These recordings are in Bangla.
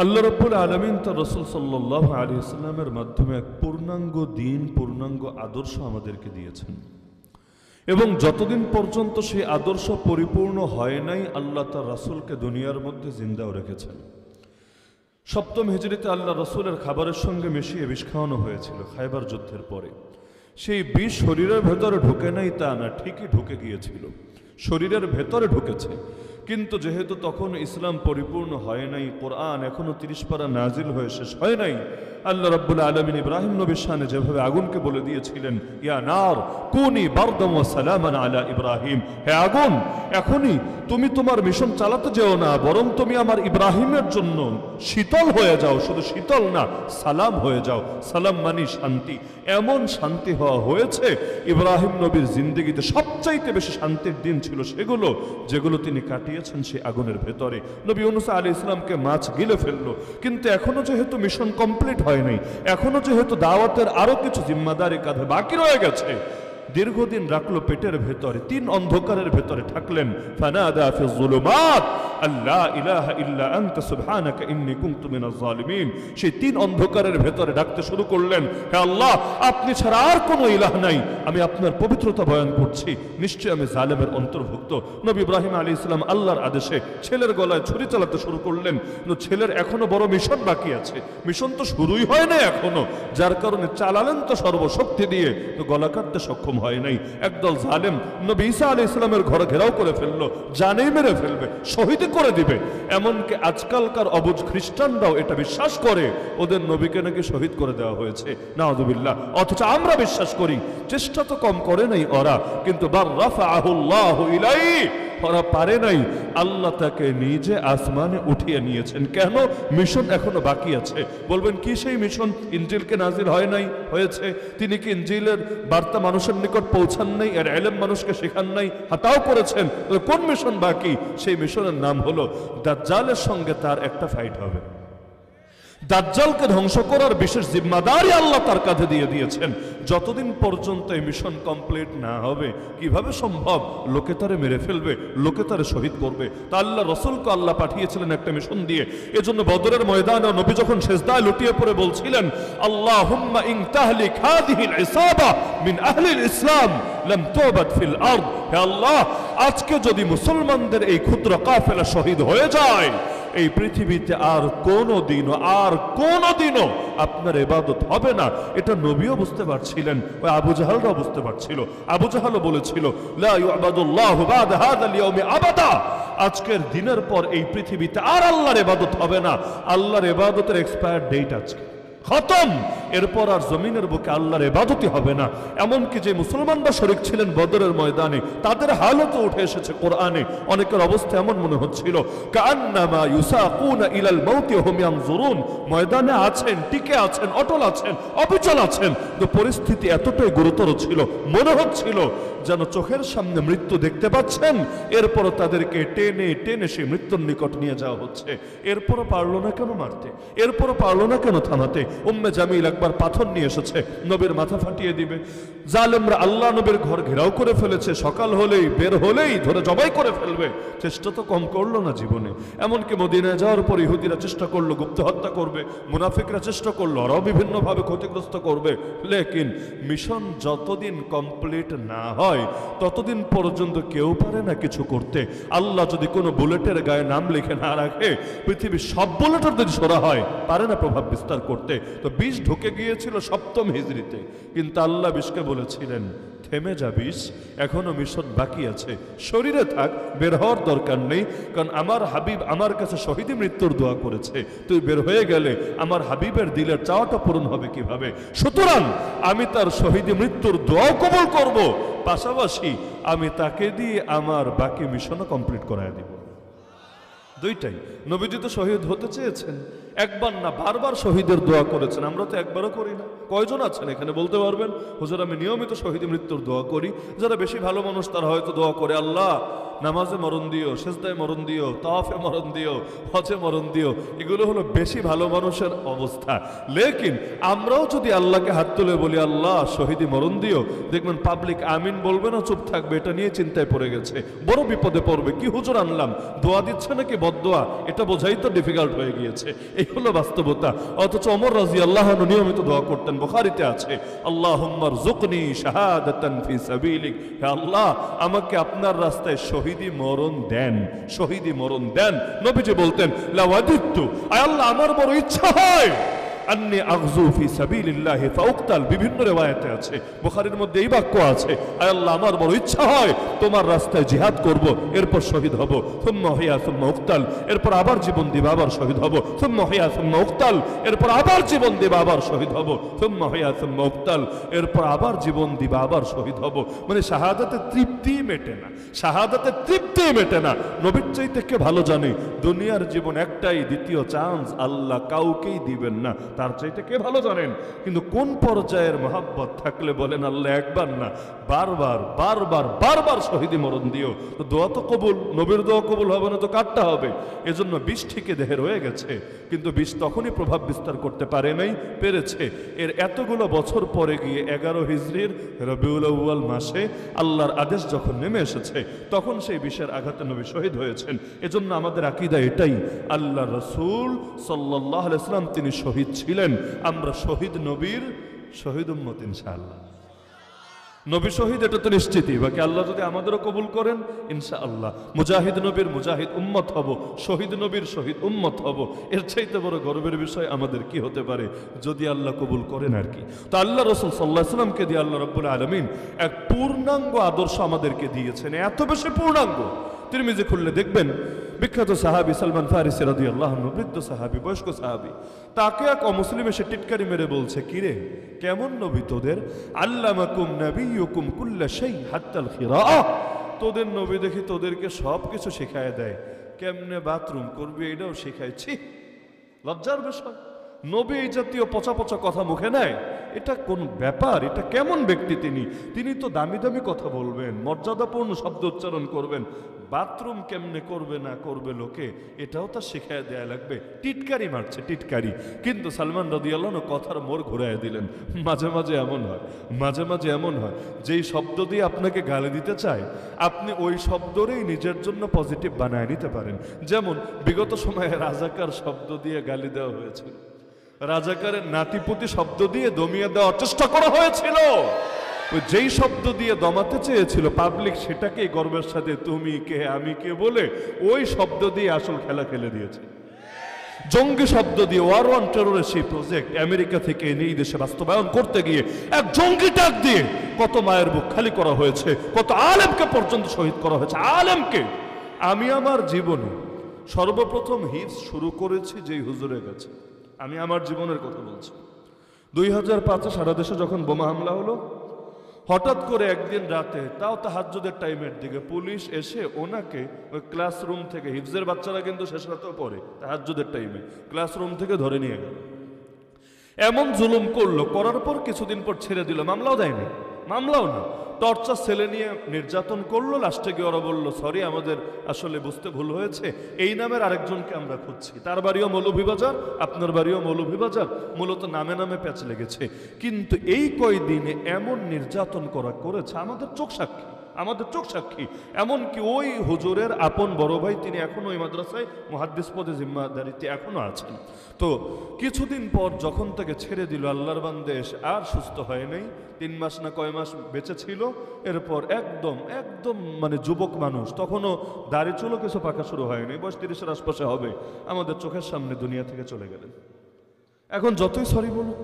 আল্লাহ রাব্বুল আলামিন তার রাসূল সাল্লাল্লাহু আলাইহি ওয়াসাল্লামের মাধ্যমে এক পূর্ণাঙ্গ দ্বীন, পূর্ণাঙ্গ আদর্শ আমাদেরকে দিয়েছেন এবং যতদিন পর্যন্ত সেই আদর্শ পরিপূর্ণ হয় নাই, আল্লাহ তার রাসূলকে দুনিয়ার মধ্যে জিন্দাও রেখেছেন। সপ্তম হিজরিতে আল্লাহ রাসূলের খাবারের সঙ্গে মিশিয়ে বিষ খাওয়ানো হয়েছিল খায়বার যুদ্ধের পরে। সেই বিষ শরীরের ভেতরে ঢুকে নাই তা না, ঠিকই ঢুকে গিয়েছিল, শরীরের ভেতরে ঢুকেছে। কিন্তু যেহেতু তখন ইসলাম পরিপূর্ণ হয় নাই, কোরআন এখনো 30 পারা নাজিল হয়ে শেষ হয় নাই, আল্লাহ রাব্বুল আলামিন ইব্রাহিম নবীর শানে যেভাবে আগুনকে বলে দিয়েছিলেন, ইয়া নার কুনি বারদাম ওয়া সালামান আলা ইব্রাহিম, হে আগুন এখনই তুমি তোমার মিশন চালাতে যেও না, বরং তুমি আমার ইব্রাহিমের জন্য শীতল হয়ে যাও। শুধু শীতল না, সালাম হয়ে যাও। সালাম মানি শান্তি। এমন শান্তি হওয়া হয়েছে, ইব্রাহিম নবীর জিন্দেগিতে সবচাইতে বেশি শান্তির দিন ছিল সেগুলো যেগুলো তিনি কাটিয়েছেন সেই আগুনের ভেতরে। নবী ইউনূস আলাইহিস সালামকে মাছ গিলে ফেললো, কিন্তু এখনো যেহেতু মিশন কমপ্লিট হয় নাই, এখনো যেহেতু দাওয়াতের আরো কিছু জিম্মাদারি কাঁধে বাকি রয়ে গেছে, দীর্ঘদিন রাখলো পেটের ভেতরে, 3 অন্ধকারের ভেতরে থাকলেন। ফানাদা ফি যুলুমাত আল্লা ইলাহা ইল্লা আনতা সুবহানাকা ইন্নী কুনতু মিনাজ জালিমিন। সেই 3 অন্ধকারের ভেতরে ডাকতে শুরু করলেন, হে আল্লাহ আপনি ছাড়া আর কোনো ইলাহ নাই, আমি আপনার পবিত্রতা বয়ান করছি, নিশ্চয়ই আমি জালেমের অন্তর্ভুক্ত। নবী ইব্রাহিম আলাইহিস সালাম আল্লাহর আদেশে ছেলের গলায় ছুরি চালাতে শুরু করলেন, কিন্তু ছেলের এখনো বড় মিশন বাকি আছে, মিশন তো শুরুই হয় না এখনো, যার কারণে চালালেন তো সর্বশক্তি দিয়ে, তো গলা কাটতে সক্ষম হয় নাই। একদল জালেম নবী ঈসা আলাইহিস সালামের ঘর ঘেরাও করে ফেললো, জানেই মেরে ফেলবে, শহীদ করে দিবে। এমনকি আজকালকার অবুঝ খ্রিস্টানরাও এটা বিশ্বাস করে ওদের নবীকে নাকি শহীদ করে দেওয়া হয়েছে, নাউযুবিল্লাহ। অথচ আমরা বিশ্বাস করি, চেষ্টা তো কম করে নাই ওরা, কিন্তু বার রাফাআহুল্লাহু ইলাইহি, ওরা পারে নাই, আল্লাহ তাকে নিজে আসমানে উঠিয়ে নিয়েছেন। কেন? মিশন এখনো বাকি আছে। বলবেন কি সেই মিশন? ইনজিলকে নাজিল হয় নাই? হয়েছে। তিনি কি ইনজিলের বার্তা মানুষের নিকট পৌঁছান নাই, এর ইলম মানুষকে শেখান নাই? হাতাও করেছেন। কোন মিশন বাকি? সেই মিশনের নাম হলো দাজ্জালের সঙ্গে তার একটা ফাইট হবে। দাজ্জালকে ধ্বংস করার বিশেষ জিম্মাদারি আল্লাহ তার কাঁধে দিয়ে দিয়েছেন। যতদিন পর্যন্ত এই মিশন কমপ্লিট না হবে, কিভাবে সম্ভব? লোকে তারে মেরে ফেলবে, লোকে তারে শহীদ করবে। তা আল্লাহ রাসূলকে আল্লাহ পাঠিয়েছিলেন একটা মিশন দিয়ে। এজন্য বদরের ময়দানে নবী যখন সিজদায় লুটিয়ে পড়ে বলছিলেন, আল্লাহুম্মা ইন তাহলিক হাদিহিল ইসাবা মিন আহলিল ইসলাম লাম তুবাদ ফিল আরদ, হে আল্লাহ আজকে যদি মুসলমানদের এই ক্ষুদ্র কাফেলা শহীদ হয়ে যায়, এই পৃথিবীতে আর কোনোদিনও আপনার ইবাদত হবে না। এটা নবীও বুঝতে পারছিলেন, ওই আবু জাহলরাও বুঝতে পারছিল। আবু জাহলও বলেছিল, লা ইউবাদুল্লাহু বাদা হাযাল ইয়াউমি আবাদা, আজকের দিনের পর এই পৃথিবীতে আর আল্লাহর ইবাদত হবে না। আল্লাহর ইবাদতের এক্সপায়ার ডেট আজকে খতম, এরপর আর জমিনের বুকে আল্লাহর ইবাদতই হবে না। এমনকি যে মুসলমানরা শরীক ছিলেন বদরের ময়দানে, তাদের হালতও উঠে এসেছে কোরআনে। অনেকের অবস্থা এমন মনে হচ্ছিল, কাআন্নামা ইউসাকুনা ইলাল মাউতি ওয়া হুম ইয়ানজুরুন, ময়দানে আছেন, টিকে আছেন, অটল আছেন, অবিচল আছেন। তো পরিস্থিতি এতটাই গুরুতর ছিল, মনে হচ্ছিল যেন চোখের সামনে মৃত্যু দেখতে পাচ্ছেন, এরপরও তাদেরকে টেনে টেনে সেই মৃত্যুর নিকট নিয়ে যাওয়া হচ্ছে। এরপরও পারলো না কেন মারতে, এরপরও পারলো না কেন থামাতে? উম্মে জামিল একবার পাথর নিয়ে এসেছে, নবীর মাথা ফাটিয়ে দিবে। জালেমরা আল্লাহ নবীর ঘর ঘেরাও করে ফেলেছে, সকাল হলেই বের হলেই ধরে জবাই করে ফেলবে। চেষ্টা তো কম করলো না জীবনে। এমনকি মদিনায় যাওয়ার পর ইহুদিরা চেষ্টা করলো গুপ্ত হত্যা করবে, মুনাফিকরা চেষ্টা করলো আরও বিভিন্নভাবে ক্ষতিগ্রস্ত করবে। লেকিন মিশন যতদিন কমপ্লিট না হয়, ততদিন পর্যন্ত কেউ পারে না কিছু করতে। আল্লাহ যদি কোনো বুলেটের গায়ে নাম লিখে না রাখে, পৃথিবীর সব বুলেটের যদি সরা হয়, পারে না প্রভাব বিস্তার করতে। তো বিষ ঢুকে গিয়েছিল সপ্তম হিজরিতে, কিন্তু আল্লাহ বিষকে বলেছিলেন, থেমে যা বিষ, এখনো মিশন বাকি আছে, শরীরে থাক, বের হওয়ার দরকার নেই। কারণ আমার হাবিব আমার কাছে শহীদি মৃত্যুর দোয়া করেছে, তুই বের হয়ে গেলে আমার হাবিবের দিলের চাওয়াটা পূরণ হবে কিভাবে? সুতরাং আমি তার শহীদি মৃত্যুর দোয়াও কবুল করব, পাশাপাশি আমি তাকে দিয়ে আমার বাকি মিশনও কমপ্লিট করায় দিব। দুইটাই। নবীজি তো শহীদ হতে চেয়েছেন, একবার না বারবার শহীদের দোয়া করেছেন। আমরা তো একবারও করি না। কয়জন আছেন এখানে বলতে পারবেন, হুজুর আমি নিয়মিত শহীদ মৃত্যুর দোয়া করি? যারা বেশি ভালো মানুষ তারা হয়তো দোয়া করে, আল্লাহ নামাজে মরণ দিও, সেজদায় মরণ দিও, তাওয়াফে মরণ দিও, হজে মরণ দিও, এগুলো হলো বেশি ভালো মানুষের অবস্থা। লেকিন আমরাও যদি আল্লাহকে হাত তুলে বলি আল্লাহ শহীদি মরণ দিও, দেখবেন পাবলিক আমিন বলবে না, চুপ থাকবে। এটা নিয়ে চিন্তায় পড়ে গেছে, বড় বিপদে পড়বে। কি হুজুর আনলাম, দোয়া দিচ্ছে নাকি বদদোয়া, এটা বোঝাই তো ডিফিকাল্ট হয়ে গিয়েছে। এই হলো বাস্তবতা। অথচ ওমর রাদিয়াল্লাহু আনহু নিয়মিত দোয়া করতেন, বুখারীতে আছে, আল্লাহুম্মা রযুকনি শাহাদাতান ফি সাবিলিক, হে আল্লাহ আমাকে আপনার রাস্তায় শহীদি মরণ দেন, শহীদি মরণ দেন। নবীজি বলতেন লাওয়াদিতু, আয় আল্লাহ আমার বড় ইচ্ছা হয় আন্নী আগজু ফি সাবিলিল্লাহি ফাউকতাল। বিভিন্ন রিওয়ায়াতে আছে, বুখারীর মধ্যে এই বাক্য আছে, আয় আল্লাহ আমার বড় ইচ্ছা হয় তোমার রাস্তায় জিহাদ করব, এরপর শহীদ হব, সুম্মা হিয়া সুম্মা উকতাল, এরপর আবার জীবন দিব, আবার শহীদ হব, সুম্মা হিয়া সুম্মা উকতাল, এরপর আবার জীবন দিব, আবার শহীদ হব, সুম্মা হিয়া সুম্মা উকতাল, এরপর আবার জীবন দিব, আবার শহীদ হব। মানে শাহাদাতে তৃপ্তি মেটে না, শাহাদাতে তৃপ্তি মেটে না। নবীর চাইতে কে ভালো জানে দুনিয়ার জীবন একটাই, দ্বিতীয় চান্স আল্লাহ কাউকেই দিবেন না, তার চাইতে কে ভালো জানেন। কিন্তু কোন পর্যায়ের মহাব্বত থাকলে বলেন আল্লাহ একবার না বারবার বারবার বারবার শহীদি মরণ দিও, তো দোয়া তো কবুল, নবীর দোয়া কবুল হবে না তো কাটটা হবে। এজন্য বিষ ঠিকই দেহে রয়ে গেছে, কিন্তু বিষ তখনই প্রভাব বিস্তার করতে পারে নাই, পেরেছে এর এতগুলো বছর পরে গিয়ে 11 হিজরির রবিউল আউয়াল মাসে আল্লাহর আদেশ যখন নেমে এসেছে, তখন সেই বিষের আঘাতে নবী শহীদ হয়েছেন। এজন্য আমাদের আকীদা এটাই, আল্লাহ রাসূল সাল্লাল্লাহু আলাইহি ওয়াসাল্লাম তিনি শহীদ ছিলেন, আমরা শহীদ নবীর শহীদ উম্মত ইনশাআল্লাহ। নবী শহীদ এটা তো নিশ্চিতই, বাকি আল্লাহ যদি আমাদেরও কবুল করেন ইনশাআল্লাহ মুজাহিদ নবীর মুজাহিদ উম্মত হব, শহীদ নবীর শহীদ উম্মত হব। এর চাইতে বড় গর্বের বিষয় আমাদের কি হতে পারে, যদি আল্লাহ কবুল করেন আর কি। তো আল্লাহ রাসূল সাল্লাল্লাহু আলাইহি ওয়াসাল্লামকে দিয়ে আল্লাহ রাব্বুল আলামিন এক পূর্ণাঙ্গ আদর্শ আমাদেরকে দিয়েছেন, এত বেশি পূর্ণাঙ্গ। তিরমিজি খুললে দেখবেন বিখ্যাত সাহাবী সালমান ফারিসি রাদিয়াল্লাহু আনহু, বৃদ্ধ সাহাবী, বয়স্ক সাহাবী, তাকে এক অমুসলিম এসে টিটকারি মেরে বলছে, কিরে কেমন নবী তোদের, আল্লামাকুম নাবিয়্যুকুম কুল্লা শাই হাত্তাল খিরাআ, তোদের নবী দেখি তোদেরকে সব কিছু শিখায় দেয়, কেমনে বাথরুম করবে এটাও শিখাইছি। লজ্জার বিষয়, নবী এই জাতীয় পচা পচা কথা মুখে নেয়, এটা কোন ব্যাপার? এটা কেমন ব্যক্তি তিনি? তিনি তো দামি দামি কথা বলবেন, মর্যাদাপূর্ণ শব্দ উচ্চারণ করবেন, বাথরুম কেমনে করবে না করবে লোকে এটাও তার শিখায় দেয়া লাগবে। টিটকারি মারছে, টিটকারি। কিন্তু সালমান রাদিয়াল্লাহু আনহু কথার মোড় ঘুরাইয়া দিলেন। মাঝে মাঝে এমন হয়, মাঝে মাঝে এমন হয়, যেই শব্দ দিয়ে আপনাকে গালি দিতে চায় আপনি ওই শব্দরেই নিজের জন্য পজিটিভ বানায় নিতে পারেন। যেমন বিগত সময়ে রাজাকার শব্দ দিয়ে গালি দেওয়া হয়েছিল, রাজাকারের নাতিপুতি শব্দ দিয়ে দমিয়ে দেওয়ার চেষ্টা করা হয়েছিল। যেই শব্দ দিয়ে দমাতে চেয়েছিল পাবলিক, সেটাকেই গর্বের সাথে তুমি কে আমি কে বলে ওই শব্দ দিয়ে আসল খেলা খেলে দিয়েছে। জঙ্গি শব্দ দিয়ে ওয়ার ওয়ান টেররের সেই প্রজেক্ট আমেরিকা থেকে এনে এই দেশে বাস্তবায়ন করতে গিয়ে এক জঙ্গি ডাক দিয়ে কত মায়ের বুক খালি করা হয়েছে, কত আলেমকে পর্যন্ত শহীদ করা হয়েছে। আলেমকে আমি আমার জীবনে সর্বপ্রথম হিফজ শুরু করেছি যেই হুজুরের কাছে, আমি আমার জীবনের কথা বলছি। 2005-এ সারা দেশে যখন বোমা হামলা হলো, হঠাৎ করে একদিন রাতে, তাও তাহাজ্জুদের টাইমের দিকে, পুলিশ এসে ওনাকে ওই ক্লাসরুম থেকে, হিফজের বাচ্চারা কিন্তু শেষ রাতেও পড়ে, তাহাজ্জুদের টাইমে ক্লাসরুম থেকে ধরে নিয়ে গেল। এমন জুলুম করলো, করার পর কিছুদিন পর ছেড়ে দিল, মামলাও দেয়নি, মামলাও না, টর্চার ছেলে নিয়ে নির্যাতন করলো। লাস্টে গিয়ে ওরা বললো সরি আমাদের আসলে বুঝতে ভুল হয়েছে, এই নামের আরেকজনকে আমরা খুঁজছি, তার বাড়িও মৌলভীবাজার, আপনার বাড়িও মৌলভীবাজার, মূলত নামে নামে প্যাচ লেগেছে। কিন্তু এই কয়দিনে এমন নির্যাতন করেছে, আমাদের চোখ সাক্ষী, আমাদের চোখ সাক্ষী। এমনকি ওই হুজুরের আপন বড় ভাই, তিনি এখনো ওই মাদ্রাসায় মুহাদ্দিস পদে জিম্মাদারিতে এখনো আছেন। তো কিছুদিন পর যখন তাকে ছেড়ে দিল, আল্লাহর বান্দে আর সুস্থ হয় নাই, 3 মাস না কয় মাস বেঁচে ছিল। এরপর একদম একদম মানে যুবক মানুষ, তখনও দাড়ি চুলও কিছু পাকা শুরু হয়নি, বয়স 30-এর আশপাশে হবে, আমাদের চোখের সামনে দুনিয়া থেকে চলে গেলেন। এখন যতই সরি বলুক,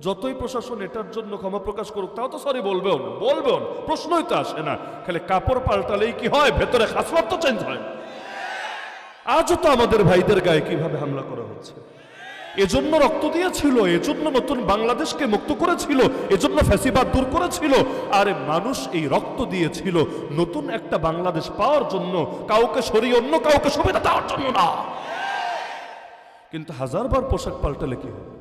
যতই প্রশাসন এটার জন্য ক্ষমা প্রকাশ করুক, তাও তো সরি বলবেও না, বলবেও না, প্রশ্নই তো আসে না। খালি কাপড় পাল্টালেই কি হয়, ভেতরে খাসলত তো চেঞ্জ হয়। আজও তো আমাদের ভাইদের গায়ে কিভাবে হামলা করা হচ্ছে। এজন্য রক্ত দিয়েছিল, এজন্য নতুন বাংলাদেশকে মুক্ত করেছিল, এজন্য ফ্যাসিবাদ দূর করেছিল। আরে মানুষ এই রক্ত দিয়েছিল নতুন একটা বাংলাদেশ পাওয়ার জন্য, কাউকে সরিয়ে অন্য কাউকে সুবিধা দেওয়ার জন্য না। কিন্তু হাজারবার পোশাক পাল্টালে কি হবে?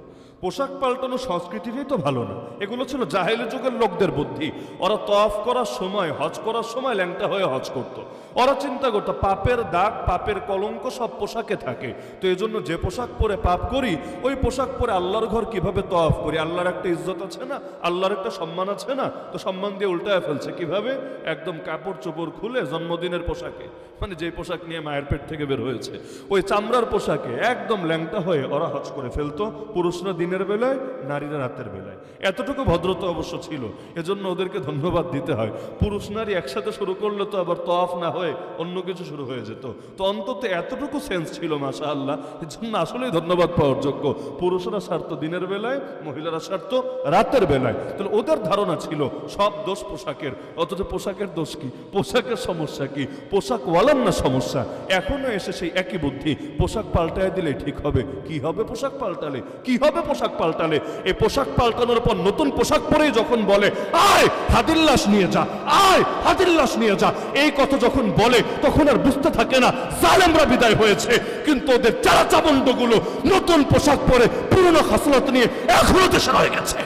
পোশাক পাল্টানো সংস্কৃতিটাই তো ভালো না। এগুলো ছিল জাহেলি যুগের লোকদের বুদ্ধি। ওরা তওয়াফ করার সময়, হজ করার সময় ল্যাংটা হয়ে হজ করত। ওরা চিন্তা করতো পাপের দাগ, পাপের কলঙ্ক সব পোশাকে থাকে, তো এই জন্য যে পোশাক পরে পাপ করি ওই পোশাক পরে আল্লাহর ঘর কিভাবে তওয়াফ করি, আল্লাহর একটা ইজ্জত আছে না, আল্লাহর একটা সম্মান আছে না, তো সম্মান দিয়ে উল্টায় ফেলছে। কিভাবে? একদম কাপড় চোপড় খুলে জন্মদিনের পোশাকে, মানে যে পোশাক নিয়ে মায়ের পেট থেকে বের হয়েছে ওই চামড়ার পোশাকে একদম ল্যাংটা হয়ে ওরা হজ করে ফেলতো। পুরুষরা দিনের বেলায়, নারীরা রাতের বেলায়। এতটুকু ভদ্রতা অবশ্য ছিল, এজন্য ওদেরকে ধন্যবাদ দিতে হয়। পুরুষ নারী একসাথে শুরু করলে তো আবার তওয়াফ না হয়ে অন্য কিছু শুরু হয়ে যেত। তো অন্তত এতটুকু সেন্স ছিল, মাশাআল্লাহ, এর জন্য আসলেই ধন্যবাদ পাওয়ার যোগ্য। পুরুষরা সারতো দিনের বেলায়, মহিলারা সারতো রাতের বেলায়। তাহলে ওদের ধারণা ছিল সব দোষ পোশাকের, অথচ পোশাকের দোষ কি, পোশাকের সমস্যা কি, পোশাক ওয়ালার না সমস্যা। এখনো এসে সেই একই বুদ্ধি, পোশাক পাল্টায় দিলে ঠিক হবে। কি হবে পোশাক পাল্টালে, কি হবে পোশাক পাল্টালে? এই পোশাক পাল্টানোর পর নতুন পোশাক পরেই যখন বলে আয় হাতির লাশ নিয়ে যা, আয় হাতির লাশ নিয়ে যা, এই কথা যখন বলে তখন আর বুঝতে থাকে না জালেমরা বিদায় হয়েছে। কিন্তু ওদের চারা চামুন্ডগুলো নতুন পোশাক পরে পুরনো খাসলত নিয়ে এখনো দেশে রয়ে গেছে।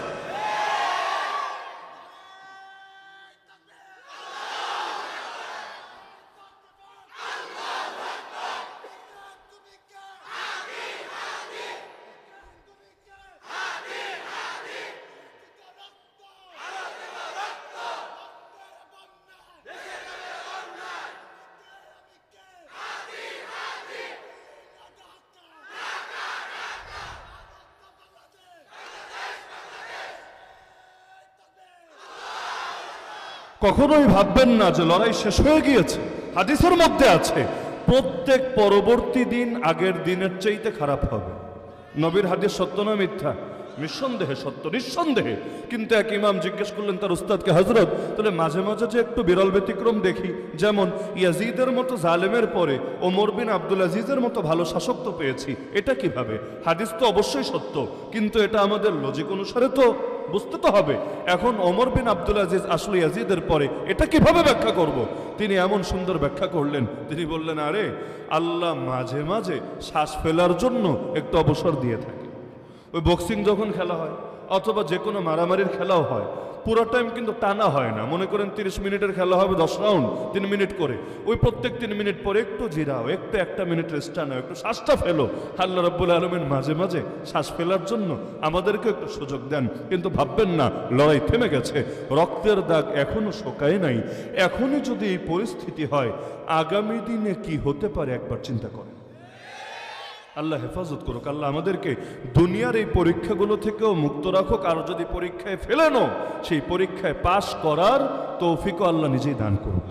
কখনোই ভাববেন না যে লড়াই শেষ হয়ে গিয়েছে। হাদিসের মধ্যে আছে প্রত্যেক পরবর্তী দিন আগের দিনের চাইতে খারাপ হবে। নবীর হাদিস সত্য না মিথ্যা? নিঃসন্দেহে সত্য, নিঃসন্দেহে। কিন্তু এক ইমাম জিজ্ঞেস করলেন তার উস্তাদকে, হযরত তাহলে মাঝে মাঝে যে একটু বিরল ব্যতিক্রম দেখি, যেমন ইয়াজিদের মতো জালেমের পরে ওমর বিন আব্দুল আজিজের মতো ভালো শাসক তো পেয়েছি, এটা কিভাবে? হাদিস তো অবশ্যই সত্য, কিন্তু এটা আমাদের লজিক অনুসারে তো বুঝতে তো হবে। এখন ওমর বিন আব্দুল আজিজ আসলে ইয়াজিদের পরে, এটা কিভাবে ব্যাখ্যা করব? তিনি এমন সুন্দর ব্যাখ্যা করলেন, তিনি বললেন আরে আল্লাহ মাঝে মাঝে শ্বাস ফেলার জন্য একটু অবসর দিয়ে থাকে। ওই বক্সিং যখন খেলা হয় অথবা যে কোনো মারামারির খেলাও হয়, পুরো টাইম কিন্তু টানা হয় না। মনে করেন 30 মিনিটের খেলা হবে, 10 রাউন্ড 3 মিনিট করে, ওই প্রত্যেক 3 মিনিট পরে একটু জিরাও, একটু 1 মিনিট রেস্ট নাও, একটু শ্বাসটা ফেলো। আল্লাহ রাব্বুল আলামিন মাঝে মাঝে শ্বাস ফেলার জন্য আমাদেরকে একটু সুযোগ দেন। কিন্তু ভাববেন না লড়াই থেমে গেছে, রক্তের দাগ এখনো শোকায় নাই। এখনই যদি এই পরিস্থিতি হয়, আগামী দিনে কি হতে পারে একবার চিন্তা করেন। আল্লাহ হেফাজত করুক, আল্লাহ আমাদেরকে দুনিয়ার এই পরীক্ষাগুলো থেকেও মুক্ত রাখুক। আর যদি পরীক্ষায় ফেলেনো, সেই পরীক্ষায় পাশ করার তৌফিকও আল্লাহ নিজেই দান করুক।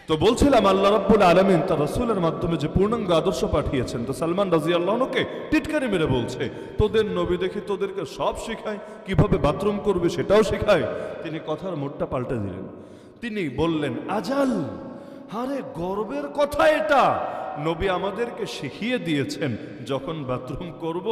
তো বলছিলাম আল্লাহ রাব্বুল আলামিন তার রাসূলের মাধ্যমে যে পূর্ণাঙ্গ আদর্শ পাঠিয়েছেন, তো সালমান রাদিয়াল্লাহু আনহুকে টিটকারি মেরে বলছে তোদের নবী দেখি তোদেরকে সব শেখায়, কিভাবে বাথরুম করবে সেটাও শেখায়। তিনি কথার মোড়টা পাল্টে দিলেন, তিনি বললেন আজাল, আরে গর্বের কথা এটা। নবী আমাদেরকে শিখিয়ে দিয়েছেন যখন বাথরুম করব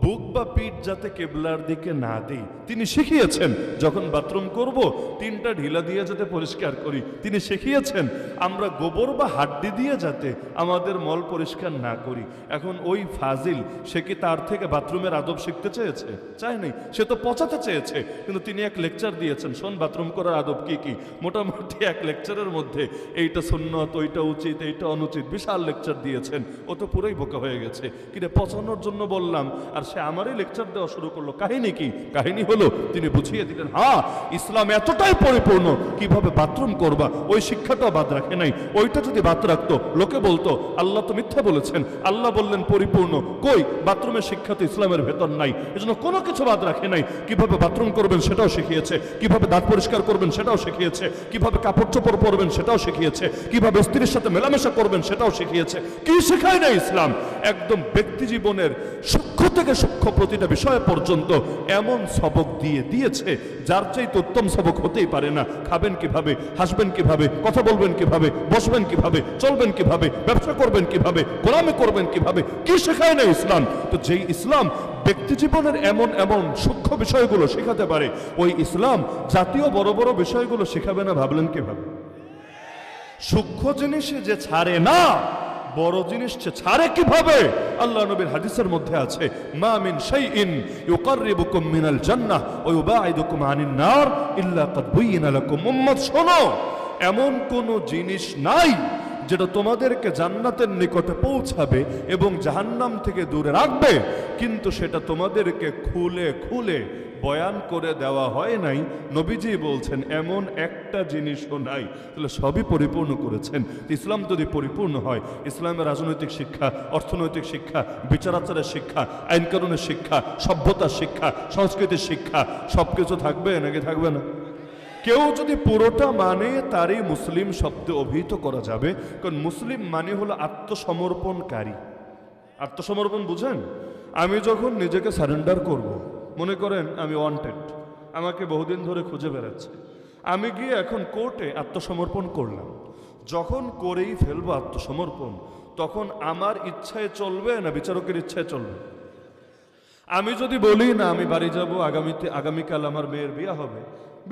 বুক বা পিঠ যাতে কেবলার দিকে না দিই। তিনি শিখিয়েছেন যখন বাথরুম করব 3টা ঢিলা দিয়ে যাতে পরিষ্কার করি। তিনি শিখিয়েছেন আমরা গোবর বা হাড্ডি দিয়ে যাতে আমাদের মল পরিষ্কার না করি। এখন ওই ফাজিল সে কি তার থেকে বাথরুমের আদব শিখতে চেয়েছে? চায় নাই, সে তো পচাতে চেয়েছে। কিন্তু তিনি এক লেকচার দিয়েছেন, শোন বাথরুম করার আদব কি কি। মোটামুটি এক লেকচারের মধ্যে এইটা সুন্নত, ওইটা উচিত, এইটা অনুচিত, বিশাল লেকচার দিয়েছেন। ও তো পুরোই বোকা হয়ে গেছে। কিরে পচানোর জন্য বললাম আর সে আমারই লেকচার দেওয়া শুরু করলো। কাহিনী কি? কাহিনী হলো তিনি বুঝিয়ে দিলেন হ্যাঁ ইসলাম এতটাই পরিপূর্ণ, কিভাবে বাথরুম করবা ওই শিক্ষাটাও বাদ রাখে নাই। ওইটা যদি বাদ রাখতো লোকে বলতো আল্লাহ তো মিথ্যা বলেছেন, আল্লাহ বললেন পরিপূর্ণ। কই বাথরুমের শিক্ষা তো ইসলামের ভেতর নাই, এজন্য কোনো কিছু বাদ রাখে নাই। কিভাবে বাথরুম করবেন সেটাও শিখিয়েছে, কিভাবে দাঁত পরিষ্কার করবেন সেটাও শিখিয়েছে, কিভাবে কাপড় চোপড় পরবেন সেটাও শিখিয়েছে, কিভাবে স্ত্রীর সাথে মেলামেশা করবেন সেটাও শিখিয়েছে। কি শেখায় না ইসলাম? একদম ব্যক্তি জীবনের সূক্ষ্ম থেকে সূক্ষ্ম প্রতিটা বিষয় পর্যন্ত এমন সবক দিয়ে দিয়েছে যার চাইতে উত্তম সবক হতেই পারে না। খাবেন কিভাবে, হাসবেন কিভাবে, কথা বলবেন কিভাবে, বসবেন কিভাবে, চলবেন কিভাবে, ব্যবসা করবেন কিভাবে, গোলামি করবেন কিভাবে, কি শেখায় না ইসলাম? তো যেই ইসলাম ব্যক্তি জীবনের এমন এমন সূক্ষ্ম বিষয়গুলো শেখাতে পারে, ওই ইসলাম জাতীয় বড় বড় বিষয়গুলো শেখাবে না ভাবলেন কিভাবে? সূক্ষ্ম জিনিসে যে ছাড়ে না, বড় জিনিস ছাড়ে কিভাবে? আল্লাহ নবীর হাদিসের মধ্যে আছে, মা মিন শাইইন ইউকাররিবুকুম মিনাল জান্নাহ ওয়া ইউবাইদুকুম আনিন নার ইল্লা কাদ বুয়িনা লাকুম। উম্মত শোনো, এমন কোন জিনিস নাই যেটা তোমাদেরকে জান্নাতের নিকটে পৌঁছাবে এবং জাহান্নাম থেকে দূরে রাখবে, কিন্তু সেটা তোমাদেরকে খুলে খুলে বয়ান করে দেওয়া হয় নাই। নবীজি বলছেন এমন একটা জিনিসও নাই। তাহলে সবই পরিপূর্ণ করেছেন। ইসলাম যদি পরিপূর্ণ হয়, ইসলামের রাজনৈতিক শিক্ষা, অর্থনৈতিক শিক্ষা, বিচারাচারের শিক্ষা, আইন কানুনের শিক্ষা, সভ্যতার শিক্ষা, সংস্কৃতির শিক্ষা, সবকিছু থাকবে নাকি থাকবে না? কেউ যদি পুরোটা মানে তারই মুসলিম শব্দে অভিহিত করা যাবে, কারণ মুসলিম মানে হলো আত্মসমর্পণকারী। আত্মসমর্পণ বুঝেন? আমি যখন নিজেকে সারেন্ডার করব, মনে করেন আমি ওয়ান্টেড, আমাকে বহুদিন ধরে খুঁজে বেড়াচ্ছে, আমি গিয়ে এখন কোর্টে আত্মসমর্পণ করলাম। যখন করেই ফেলবো আত্মসমর্পণ, তখন আমার ইচ্ছায় চলবে না বিচারকের ইচ্ছায় চলবে? আমি যদি বলি না আমি বাড়ি যাব, আগামীকাল আমার মেয়ের বিয়ে হবে,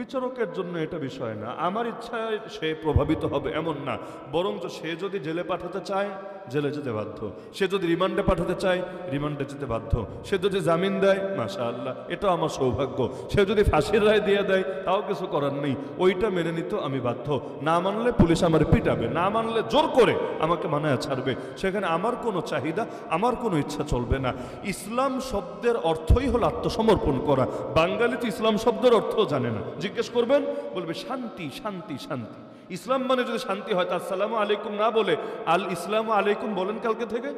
বিচারকের জন্য এটা বিষয় না, আমার ইচ্ছায় সে প্রভাবিত হবে এমন না। বরঞ্চ সে যদি জেলে পাঠাতে চায় জেলে যেতে বাধ্য, সে যদি রিমান্ডে পাঠাতে চায় রিমান্ডে যেতে বাধ্য, সে যদি জামিন দেয় মাশাআল্লাহ এটাও আমার সৌভাগ্য, সে যদি ফাঁসির রায় দিয়ে দেয় তাও কিছু করার নেই, ওইটা মেনে নিতে আমি বাধ্য। না মানলে পুলিশ আমার পিটাবে, না মানলে জোর করে আমাকে মানায় ছাড়বে। সেখানে আমার কোনো চাহিদা, আমার কোনো ইচ্ছা চলবে না। ইসলাম শব্দের অর্থই হলো আত্মসমর্পণ করা। বাঙালি তো ইসলাম শব্দের অর্থও জানে না। জিজ্ঞেস করবেন, বলবে শান্তি শান্তি শান্তি। ইসলাম মানে যদি শান্তি হয় তা আসসালামু আলাইকুম না বলে আল ইসলামু আলাইকুম বলেন কালকে থেকে।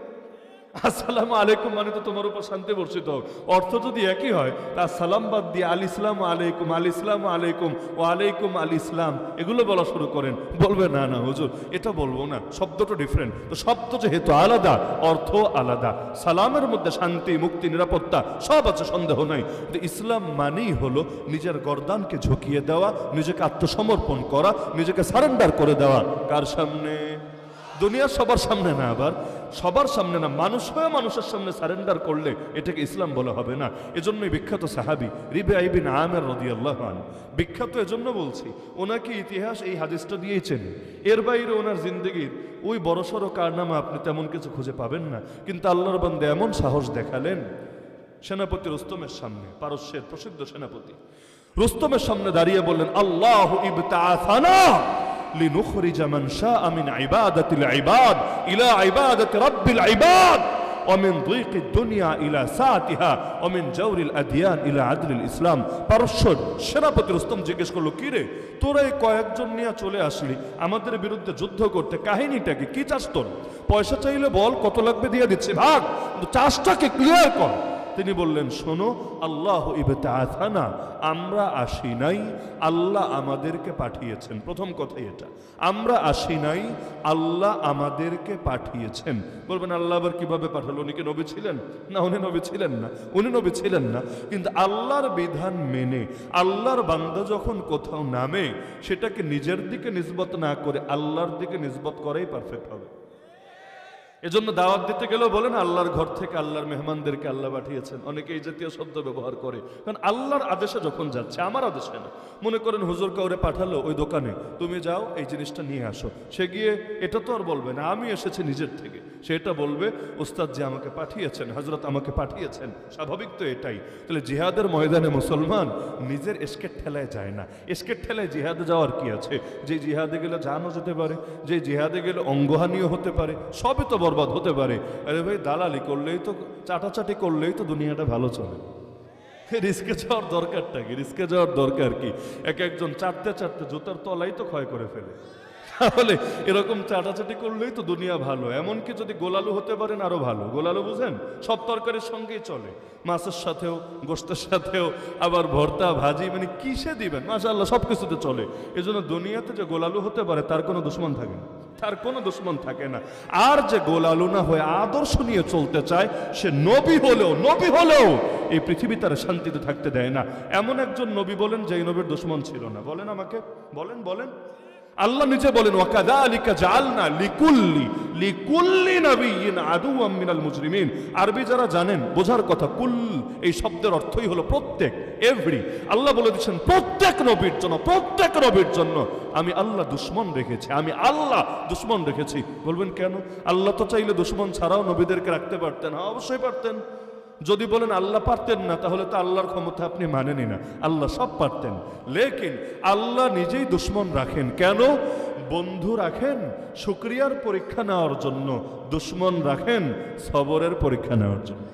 আসসালামু আলাইকুম মানে তো তোমার উপর শান্তি বর্ষিত হোক। অর্থ যদি একই হয় তা সালাম বাদ দিয়ে আল ইসলামু আলাইকুম, আল ইসলামু আলাইকুম, ও আলাইকুম আল ইসলাম এগুলো বলা শুরু করেন। বলবে না না হুজুর এটা বলবো না, শব্দটা ডিফারেন্ট। তো শব্দ যেহেতু আলাদা, অর্থ আলাদা। সালামের মধ্যে শান্তি, মুক্তি, নিরাপত্তা সব আছে, সন্দেহ নাই। কিন্তু ইসলাম মানেই হলো নিজের গর্দানকে ঝুঁকিয়ে দেওয়া, নিজেকে আত্মসমর্পণ করা, নিজেকে সারেন্ডার করে দেওয়া। কার সামনে? দুনিয়ার সবার সামনে না, আবার সবার সামনে না, মানুষ হয়ে মানুষের সামনে সারেন্ডার করলে এটাকে ইসলাম বলা হবে না। এজন্যই বিখ্যাত সাহাবী রিবিআ ইবনে আমির রাদিয়াল্লাহু আনহু, বিখ্যাত এজন্য বলছি, ওনাকে ইতিহাস এই হাদিসটা দিয়েই চেনে। এর বাইরে ওনার জিন্দেগির ওই বড়সড় কারনামা আপনি তেমন কিছু খুঁজে পাবেন না। কিন্তু আল্লাহর বান্দা এমন সাহস দেখালেন সেনাপতি রুস্তমের সামনে, পারস্যের প্রসিদ্ধ সেনাপতি রুস্তমের সামনে দাঁড়িয়ে বললেন, আল্লাহু ইবতাআসানা লিনুখরিজ মান শাআ মিন ইবাদাতিল ইবাদ ইলা ইবাদাতি রাব্বিল ইবাদ ওয়া মিন যিকিদ দুনিয়া ইলা সাআতিহা ওয়া মিন জাওরিল আদিয়ান ইলা আদলিল ইসলাম। পারস্যের সেনাপতি রুস্তম জিজ্ঞেস করলো, কি রে তোরা এই কয়েকজন নিয়ে চলে আসলি আমাদের বিরুদ্ধে যুদ্ধ করতে, কাহিনীটা কি? কি চাস তোর? পয়সা চাইলে বল, কত লাগবে দিয়ে দিচ্ছি, ভাগ, কিন্তু চাষটাকে ক্লিয়ার কর। তিনি বললেন, শোনো, আল্লাহ ইবতাআসানা, আমরা আসি নাই, আল্লাহ আমাদেরকে পাঠিয়েছেন। প্রথম কথাই এটা, আমরা আসি নাই, আল্লাহ আমাদেরকে পাঠিয়েছেন। বলবেন আল্লাহ আবার কিভাবে পাঠালো? উনি কি নবী ছিলেন? না, উনি নবী ছিলেন না, উনি নবী ছিলেন না। কিন্তু আল্লাহর বিধান মেনে আল্লাহর বান্দা যখন কোথাও নামে, সেটাকে নিজের দিকে নিসবত না করে আল্লাহর দিকে নিসবত করাই পারফেক্ট হবে। এজন্য দাওয়াত দিতে গেলেও বলেন আল্লাহর ঘর থেকে আল্লাহর মেহমানদেরকে আল্লাহ পাঠিয়েছেন। অনেকে এই জাতীয় শব্দ ব্যবহার করে, কারণ আল্লাহর আদেশে যখন যাচ্ছে, আমার আদেশে না। মনে করেন হুজুর কাউরে পাঠালো ওই দোকানে, তুমি যাও এই জিনিসটা নিয়ে আসো, সে গিয়ে এটা তো আর বলবে না আমি এসেছি নিজের থেকে, সেটা বলবে উস্তাদ যে আমাকে পাঠিয়েছেন, হযরত আমাকে পাঠিয়েছেন। স্বাভাবিক তো এটাই। তাহলে জিহাদের ময়দানে মুসলমান নিজের এস্কেট ঠেলায় যায় না। এস্কেট ঠেলায় জিহাদে যাওয়ার কি আছে? যে জিহাদে গেলে জানও যেতে পারে, যে জিহাদে গেলে অঙ্গহানিও হতে পারে, সবই তো বরবাদ হতে পারে। আরে ভাই, দালালি করলেই তো, চাটাচাটি করলেই তো দুনিয়াটা ভালো চলে। রিস্কে যাওয়ার দরকারটা কি? রিস্কে যাওয়ার দরকার কি? এক একজন চাটতে চাটতে জুতার তলাই তো ক্ষয় করে ফেলে। তাহলে এরকম চাটাচাটি করলেই তো দুনিয়া ভালো। এমনকি যদি গোলালু হতে পারেন আরো ভালো। গোলালু বুঝেন? সব তরকারির সঙ্গেই চলে, মাছের সাথেও, গোশতের সাথেও, আবার ভর্তা, ভাজি, মানে কিসে দিবেন, মাশাআল্লাহ সব কিছুতে চলে। এজন্য দুনিয়াতে যে গোলালু হতে পারে তার কোনো দুশমন থাকে না, তার কোনো দুশমন থাকে না। আর যে গোলালু না হয়ে আদর্শ নিয়ে চলতে চায়, সে নবী হলেও এই পৃথিবী তার শান্তিতে থাকতে দেয় না। এমন একজন নবী বলেন যেই নবীর দুশমন ছিল না? বলেন আমাকে, বলেন। আল্লাহ নিজে বলেন ওয়াকাযালিকা জাআলনা লিকুল্লি নাবিয়্যিন আদুওয়াম মিনাল মুজরিমিন। আরবি যারা জানেন বোঝার কথা, কুল এই শব্দের অর্থই হলো প্রত্যেক, এভরি। আল্লাহ বলে দিচ্ছেন প্রত্যেক নবীর জন্য আমি আল্লাহ দুশমন রেখেছি, আমি আল্লাহ দুশমন রেখেছি। বলবেন কেন? আল্লাহ তো চাইলে দুশমন ছাড়াও নবীদেরকে রাখতে পারতেন। হ্যাঁ, অবশ্যই পারতেন। যদি বলেন আল্লাহ পারতেন না, তাহলে তো আল্লাহর ক্ষমতা আপনি মানেনই না। আল্লাহ সব পারতেন, লেকিন আল্লাহ নিজেই দুশমন রাখেন। কেন? বন্ধু রাখেন শুকরিয়ার পরীক্ষা নেওয়ার জন্য, দুশমন রাখেন সবরের পরীক্ষা নেওয়ার জন্য।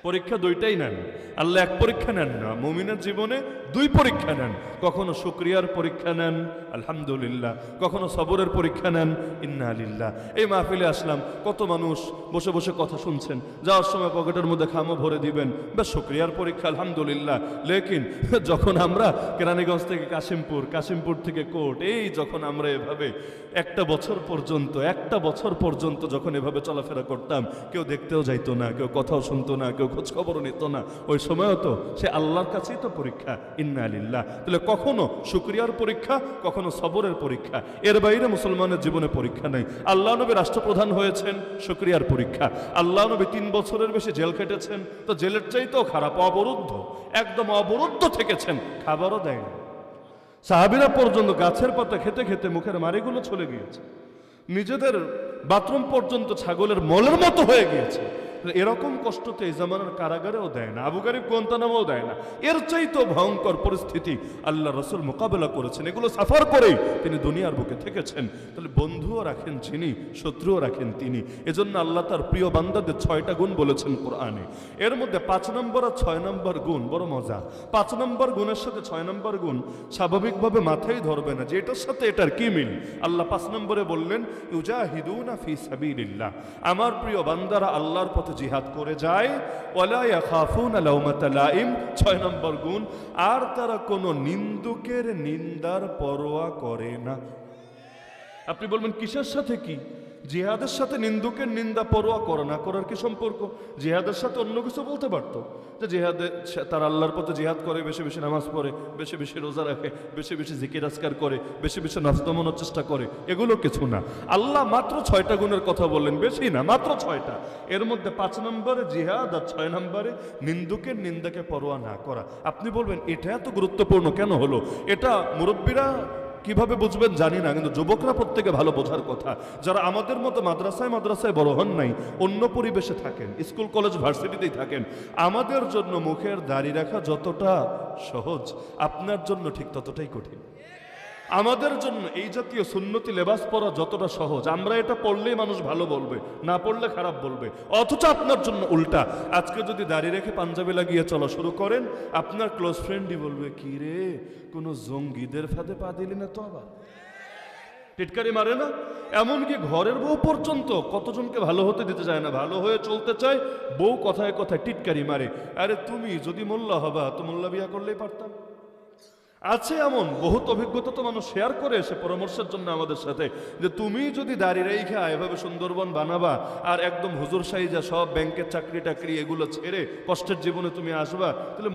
পরীক্ষা দুইটাই নেন, আল্লাহ এক পরীক্ষা নেন না। মুমিনের জীবনে দুই পরীক্ষা নেন, কখনো শুকরিয়ার পরীক্ষা নেন আলহামদুলিল্লাহ, কখনো সবরের পরীক্ষা নেন ইন্না লিল্লাহ। এই মাহফিলে আসলাম, কত মানুষ বসে বসে কথা শুনছেন, যাওয়ার সময় পকেটের মধ্যে খামও ভরে দিবেন, বেশ শুকরিয়ার পরীক্ষা আলহামদুলিল্লাহ। লেকিন যখন আমরা কেরানীগঞ্জ থেকে কাশিমপুর থেকে কোর্ট, এই যখন আমরা এভাবে একটা বছর পর্যন্ত যখন এভাবে চলাফেরা করতাম, কেউ দেখতেও যাইতো না, কেউ কথাও শুনতো না, কেউ খোঁজ খবরও নিত না। ওই সময়ও তো সে আল্লাহর কাছেই তো পরীক্ষা ইন্না লিল্লাহ। তাহলে কখনো শুকরিয়ার পরীক্ষা, কখনো সবরের পরীক্ষা, এর বাইরে মুসলমানের জীবনে পরীক্ষা নেই। আল্লাহ নবী রাষ্ট্রপ্রধান হয়েছেন, শুকরিয়ার পরীক্ষা। আল্লাহ নবী 3 বছরের বেশি জেল খেটেছেন, তো জেলের চাইতেও খারাপ, একদম অবরুদ্ধ থেকেছেন, খাবারও দেয় না। সাহাবীরা পর্যন্ত গাছের পাতা খেতে খেতে মুখের মাড়িগুলো চলে গিয়েছে, নিজেদের বাথরুম পর্যন্ত ছাগলের মলের মতো হয়ে গিয়েছে। এরকম কষ্ট তো এই জামানার কারাগারেও দেয় না, আবু গারিব গোয়ান্তানামাও দেয় না। এর চাইতেও ভয়ঙ্কর পরিস্থিতি আল্লাহ রাসূল মোকাবেলা করেছেন, এগুলো সাফার করেই তিনি দুনিয়ার বুকে থেকেছেন। তাহলে বন্ধুও রাখেন যিনি, শত্রুও রাখেন তিনি। এজন্য আল্লাহ তার প্রিয় বান্দাদের 6টা গুণ বলেছেন কোরআনে। এর মধ্যে 5 নম্বর আর 6 নম্বর গুণ বড় মজা। 5 নম্বর গুণের সাথে 6 নম্বর গুণ স্বাভাবিকভাবে মাথায় ধরবে না যে এটার সাথে এটার কি মিল। আল্লাহ 5 নম্বরে বললেন ইউজাহিদুনা ফি সাবিলিল্লাহ, আমার প্রিয় বান্দারা আল্লাহর পথে জিহাদ করে যায়, ওয়ালা ইয়াখাফুনা লাউমাতা লাইম। 6 নম্বর গুণ, আর তারা কোনো নিন্দুকের নিন্দার পরোয়া করে না। আপনি বলবেন কিসের সাথে কি? জিহাদের সাথে নিন্দুকের নিন্দা পরোয়া করে না করার কি সম্পর্ক? জিহাদের সাথে অন্য কিছু বলতে পারতো, যে জিহাদে তার আল্লাহর পথে জিহাদ করে, বেশি বেশি নামাজ পড়ে, বেশি বেশি রোজা রাখে, বেশি বেশি জিকির আজকার করে, বেশি বেশি নফস দমনের চেষ্টা করে, এগুলো কিছু না। আল্লাহ মাত্র 6টা গুণের কথা বললেন, বেশি না, মাত্র 6টা। এর মধ্যে 5 নম্বরে জিহাদ আর 6 নম্বরে নিন্দুকের নিন্দাকে পরোয়া না করা। আপনি বলবেন এটা এত গুরুত্বপূর্ণ কেন হলো? এটা মুরব্বীরা কিভাবে বুঝবেন জানি না, কিন্তু যুবকরা প্রত্যেকে ভালো বোঝার কথা। যারা আমাদের মতো মাদ্রাসায় বড় হন নাই, অন্য পরিবেশে থাকেন, স্কুল কলেজ ভার্সিটিতেই থাকেন, আমাদের জন্য মুখের দাড়ি রাখা যতটা সহজ, আপনার জন্য ঠিক ততটাই কঠিন। আমাদের জন্য এই জাতীয় সুন্নতি লেবাস পরা যতটা সহজ, আমরা এটা পড়লেই মানুষ ভালো বলবে, না পড়লে খারাপ বলবে। অথচ আপনার জন্য উল্টা। আজকে যদি দাড়ি রেখে পাঞ্জাবি লাগিয়ে চলা শুরু করেন, আপনার ক্লোজ ফ্রেন্ডই বলবে কি রে, কোনো জঙ্গিদের ফাঁদে পা দিলি না তো? আবার টিটকারি মারে না? এমনকি ঘরের বউ পর্যন্ত কতজনকে ভালো হতে দিতে চায় না, ভালো হয়ে চলতে চায়, বউ কথায় কথায় টিটকারি মারে। আরে তুমি যদি মোল্লা হবা তো মোল্লা বিয়া করলেই পারতাম। আছে এমন বহুত অভিজ্ঞতা তো মানুষ শেয়ার করে এসে পরামর্শের জন্য আমাদের সাথে, যে তুমি যদি দাড়ি রেখা এভাবে সুন্দরবন বানাবা আর একদম হুজুর সাইজা সব ব্যাংকের চাকরি টাকরি এগুলো ছেড়ে কষ্টের জীবনে তুমি আসবা, তাহলে